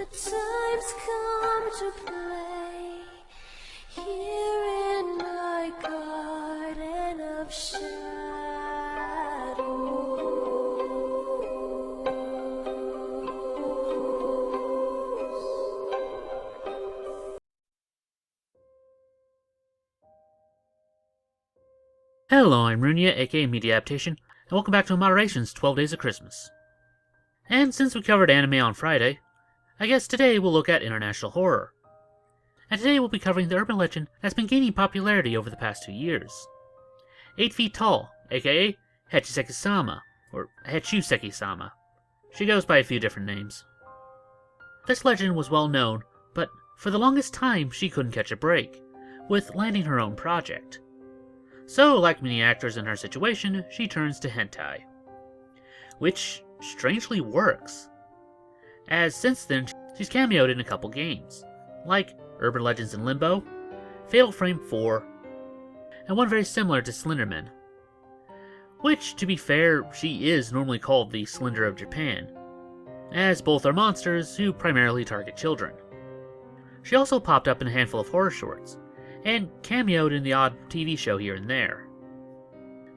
The time's come to play here in my garden of Hello, I'm Runia, aka Media Adaptation, and welcome back to Moderation's 12 Days of Christmas. And since we covered anime on Friday, I guess today we'll look at international horror. And today we'll be covering the urban legend that's been gaining popularity over the past 2 years. 8 Feet Tall, aka Hachishakusama, or Hachishakusama. She goes by a few different names. This legend was well known, but for the longest time she couldn't catch a break, with landing her own project. So, like many actors in her situation, she turns to hentai. Which strangely works, as since then she's cameoed in a couple games, like Urban Legends in Limbo, Fatal Frame 4, and one very similar to Slenderman. Which, to be fair, she is normally called the Slender of Japan, as both are monsters who primarily target children. She also popped up in a handful of horror shorts, and cameoed in the odd TV show here and there.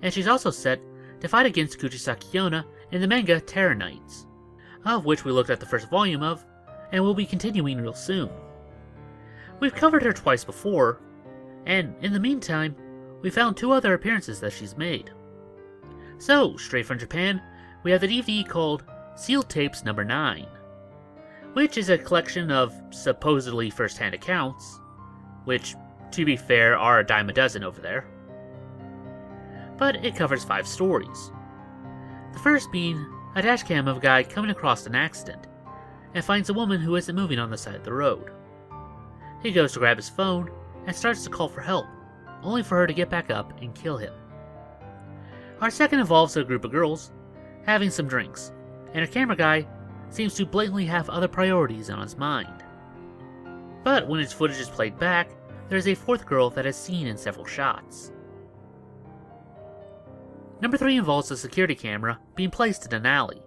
And she's also set to fight against Kuchisaki Yona in the manga Terror Knights, of which we looked at the first volume of, and will be continuing real soon. We've covered her twice before, and in the meantime, we found 2 other appearances that she's made. So, straight from Japan, we have the DVD called Sealed Tapes No. 9, which is a collection of supposedly first-hand accounts, which, to be fair, are a dime a dozen over there. But it covers 5 stories. The first being a dashcam of a guy coming across an accident, and finds a woman who isn't moving on the side of the road. He goes to grab his phone, and starts to call for help, only for her to get back up and kill him. Our second involves a group of girls having some drinks, and our camera guy seems to blatantly have other priorities on his mind. But when his footage is played back, there is a 4th girl that is seen in several shots. Number 3 involves a security camera being placed in an alley,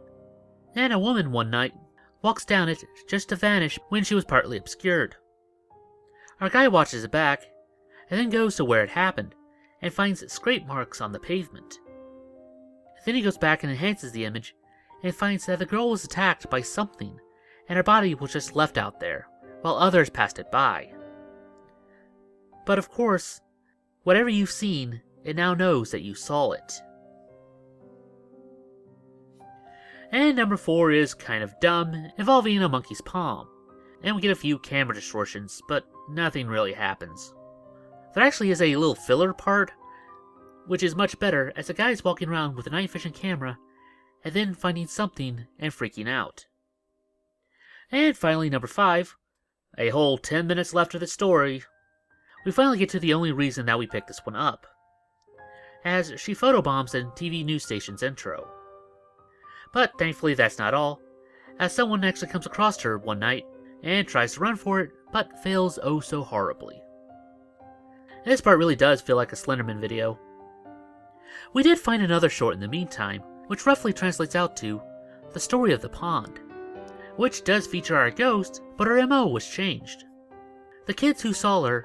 and a woman one night walks down it just to vanish when she was partly obscured. Our guy watches it back, and then goes to where it happened, and finds scrape marks on the pavement. Then he goes back and enhances the image, and finds that the girl was attacked by something, and her body was just left out there, while others passed it by. But of course, whatever you've seen, it now knows that you saw it. And number 4 is kind of dumb, involving a monkey's palm, and we get a few camera distortions, but nothing really happens. There actually is a little filler part, which is much better, as the guy is walking around with a night vision camera, and then finding something and freaking out. And finally, number 5, a whole 10 minutes left of the story. We finally get to the only reason that we picked this one up, as she photobombs a TV news station's intro. But thankfully that's not all, as someone actually comes across her one night and tries to run for it, but fails oh so horribly. And this part really does feel like a Slenderman video. We did find another short in the meantime, which roughly translates out to The Story of the Pond, which does feature our ghost, but her MO was changed. The kids who saw her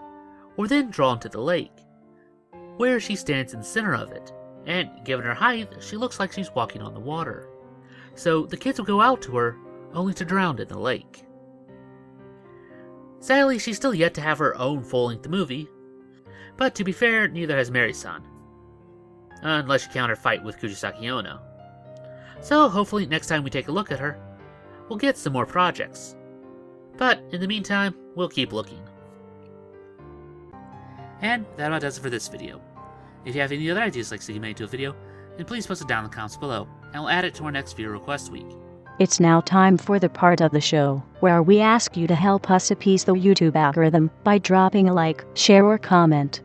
were then drawn to the lake, where she stands in the center of it, and given her height, she looks like she's walking on the water. So the kids will go out to her, only to drown in the lake. Sadly, she's still yet to have her own full-length movie, but to be fair, neither has Mary-san, unless you count her fight with Kuchisaki Yona. So hopefully next time we take a look at her, we'll get some more projects. But in the meantime, we'll keep looking. And that about does it for this video. If you have any other ideas you'd like to see made into a video, then please post it down in the comments below, and we'll add it to our next viewer request week. It's now time for the part of the show where we ask you to help us appease the YouTube algorithm by dropping a like, share, or comment.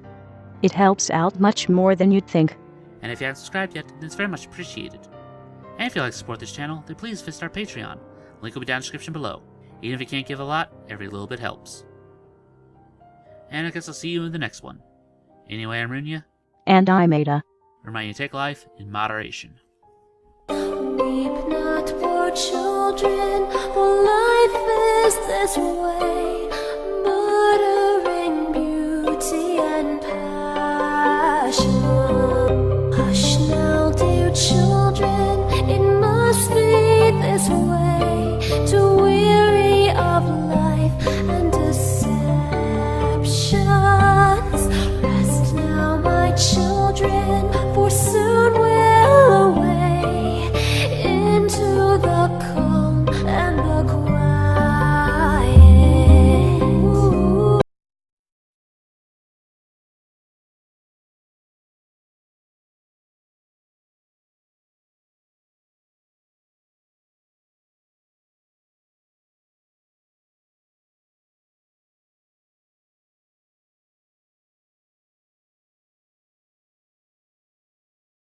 It helps out much more than you'd think. And if you haven't subscribed yet, then it's very much appreciated. And if you'd like to support this channel, then please visit our Patreon. Link will be down in the description below. Even if you can't give a lot, every little bit helps. And I guess I'll see you in the next one. Anyway, I'm Runia. And I'm Ada. Remind you to take life in moderation. Weep not for your children, for life is this way, murdering beauty and passion.